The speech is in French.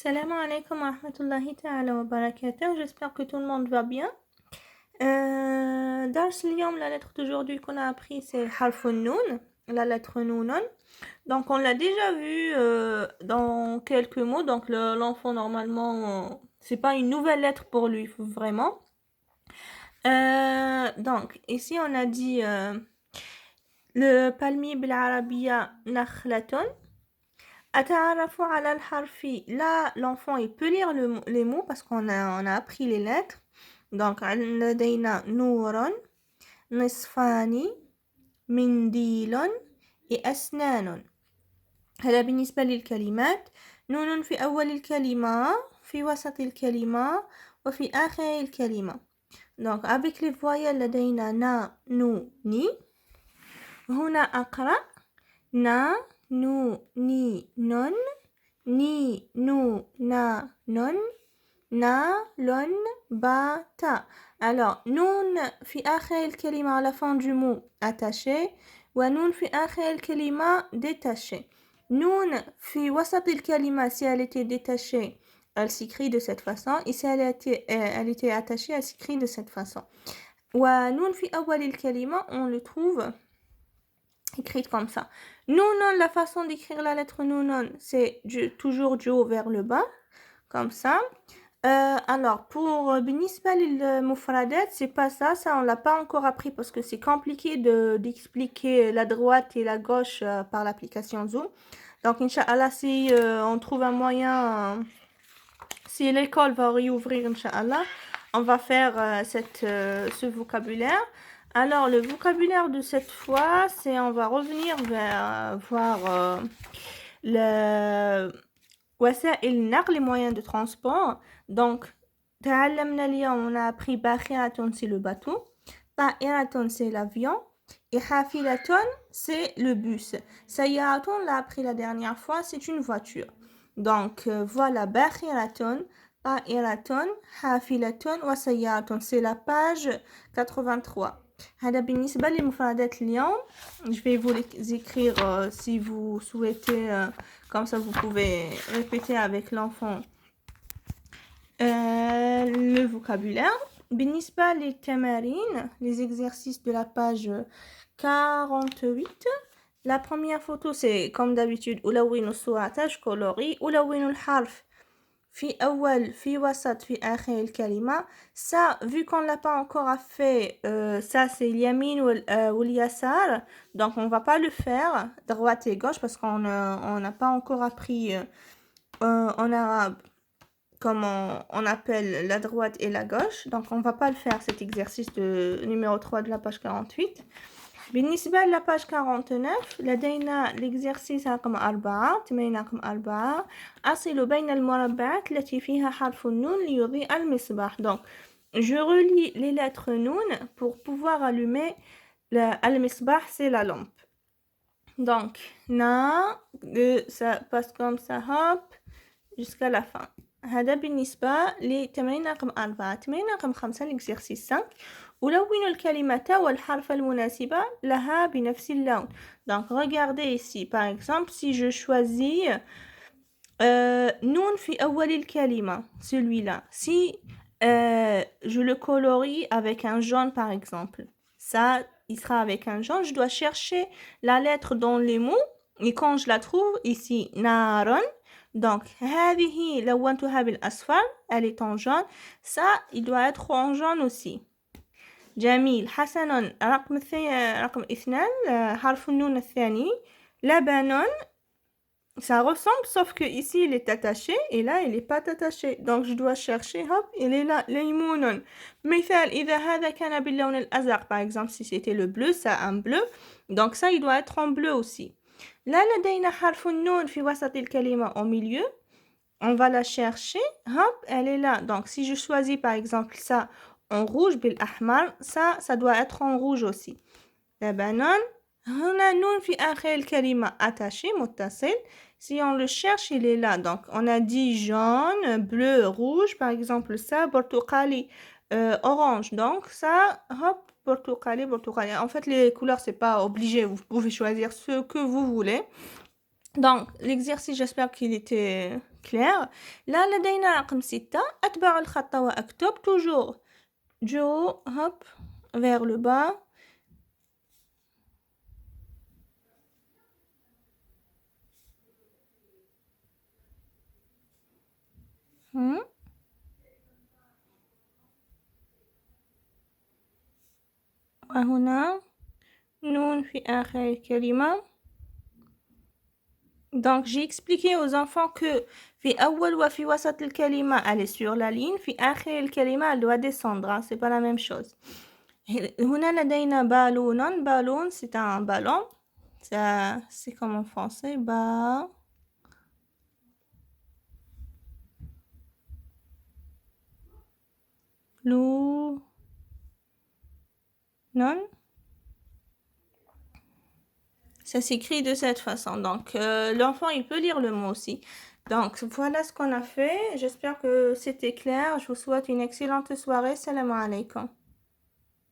Salam alaikum wa rahmatullahi ta'ala wa barakatuh. J'espère que tout le monde va bien. Dars اليوم, la lettre d'aujourd'hui qu'on a appris, c'est harfun noun, la lettre nounon. Donc on l'a déjà vu dans quelques mots. Donc l'enfant normalement, c'est pas une nouvelle lettre pour lui vraiment. Donc ici on a dit le palmier بالعربية نخلة. أتعرف على الحرف. Là, l'enfant il peut lire les mots parce qu'on a appris les lettres. Donc لدينا نور نصفان منديل أسنان. هذا بالنسبة للكلمات. نون في أول الكلمة في وسط الكلمة وفي آخر الكلمة. Donc avec les voyelles لدينا نا نو ني. هنا أقرأ نا نو ني نون ني نو نا نون نا لون با تا. Alors نون في آخر الكلمة à la fin du mot attaché ونون في آخر الكلمة détaché. نون في وسط الكلمة si elle était détachée elle s'écrit de cette façon et si elle était attachée elle s'écrit de cette façon. ونون في أول الكلمة on le trouve écrite comme ça. Nounon, la façon d'écrire la lettre nounon, c'est toujours du haut vers le bas, comme ça. Alors, pour بالنسبة للمفردات, c'est pas ça, on l'a pas encore appris parce que c'est compliqué d'expliquer la droite et la gauche par l'application Zoom. Donc, Inch'Allah, si on trouve un moyen, si l'école va réouvrir, Inch'Allah, on va faire ce vocabulaire. Alors, le vocabulaire de cette fois, c'est on va revenir vers voir le وسائل النقل, les moyens de transport. Donc, تعلمنا اليوم, on a appris باخرة, c'est le bateau, طائرة, c'est l'avion, et حافلة, c'est le bus. سيارة, on l'a appris la dernière fois, c'est une voiture. Donc, voilà, باخرة, طائرة, حافلة وسيارة, c'est la page 83. هذا بالنسبة للمفردات اليوم. Je vais vous les écrire si vous souhaitez, comme ça vous pouvez répéter avec l'enfant le vocabulaire. بالنسبة للتمارين, les exercices de la page 48. La première photo c'est comme d'habitude ألون الصورة تشكولوري ألون الحرف في أول في وسط في آخر الكلمة. Ça, vu qu'on l'a pas encore fait, ça c'est اليمين واليسار. Donc on va pas le faire droite et gauche parce qu'on n'a pas encore appris en arabe comment on appelle la droite et la gauche. Donc on va pas le faire cet exercice de numéro 3 de la page 48. بالنسبة للا page 49 لدينا l'exercice رقم 4 تمرين رقم 4 أصل بين المربعات التي فيها حرف النون ليضيء المصباح. Donc je relis les lettres noun pour pouvoir allumer المصباح, c'est la lampe. Donc na, ça passe comme ça, hop, jusqu'à la fin. هذا بالنسبة لتمرين رقم 4. تمرين رقم 5 l'exercice 5 ألون الكلمة والحرف المناسبة لها بنفس اللون. Donc regardez ici par exemple si je choisis نون في أول الكلمة, celui-là, si je le colorie avec un jaune par exemple, ça il sera avec un jaune. Je dois chercher la lettre dans les mots et quand je la trouve ici نار, donc هذه لونتها بالأصفر, elle est en jaune, ça il doit être en jaune aussi. جميل. حسنا. رقم 2 حرف النون الثاني لبن, ça ressemble sauf que ici il est attaché et là il est pas attaché, donc je dois chercher, hop, il est là. ليمون. مثال إذا هذا كان باللون الأزرق, par exemple si c'était le bleu, ça un bleu, donc ça il doit être en bleu aussi. لا لدينا حرف النون في وسط الكلمة, au milieu, on va la chercher, hop, elle est là. Donc si je choisis par exemple ça en rouge بالأحمر, ça doit être en rouge aussi. لبن. هنا نون في آخر الكلمة attaché, متصل. Si on le cherche, il est là. Donc on a dit jaune, bleu, rouge, par exemple ça, برتقالي, orange. Donc ça, hop, برتقالي. En fait les couleurs c'est pas obligé, vous pouvez choisir ce que vous voulez. Donc l'exercice, j'espère qu'il était clair. là لدينا رقم 6 أتبع الخط وأكتب toujours جو hop vers le bas وهنا نون في آخر الكلمة. Donc j'ai expliqué aux enfants que في أول وفي وسط الكلمة elle est sur la ligne في آخر الكلمة elle doit descendre hein, c'est pas la même chose. هنا لدينا بالون بالون c'est un ballon ça c'est comme en français non. Ça s'écrit de cette façon. Donc, l'enfant, il peut lire le mot aussi. Donc, voilà ce qu'on a fait. J'espère que c'était clair. Je vous souhaite une excellente soirée. Salam alaikum.